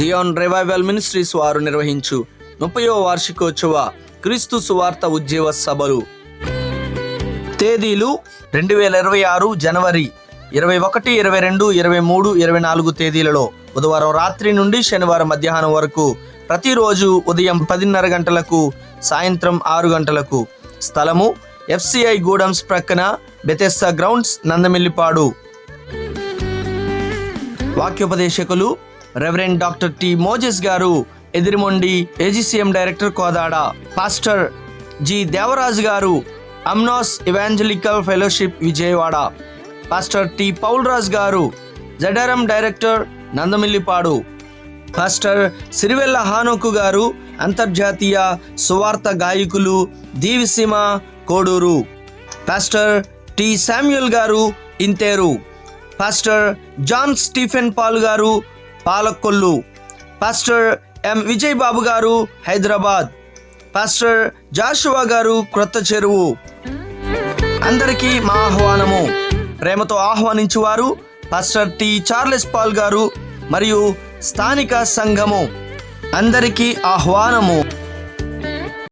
Zoon revival ministries వారు నిర్వహించు 30వ వార్షికోత్సవ క్రీస్తు సువార్త ఉజ్జీవ సభలు. తేదీలు 2026 జనవరి 21, 22, 23, 24 తేదీలలో బుధవారం రాత్రి నుండి శనివారం మధ్యాహ్నం వరకు, ప్రతిరోజు ఉదయం 10:30 గంటలకు, సాయంత్రం 6 గంటలకు. స్థలము FCI గూడమ్స్ ప్రక్కన బెతెస్దా గ్రౌండ్స్, నందమిల్లిపాడు. వాక్యోపదేశకులు reverend doctor T Moses garu, Edirimondi, AGCM director Kodada. Pastor G Devaraju garu, అమ్నాస్ evangelical fellowship Vijayawada. Pastor T Paulraj garu, ZRM director, Nandamillipadu. Pastor Sirivella Hanoku garu, అంతర్జాతీయ సువార్త గాయకులు, Diviseema, Koduru. Pastor T Samuel garu, Interu. Pastor John Stephen Paul garu, Palakollu. Pastor M Vijay Babu garu, Hyderabad. Pastor Jashuva గారు, క్రొత్త చెరువు. అందరికీ మా ఆహ్వానము. ప్రేమతో ఆహ్వానించువారు పాస్టర్ టి చార్లెస్ పాల్ గారు మరియు స్థానిక సంఘము. అందరికీ ఆహ్వానము.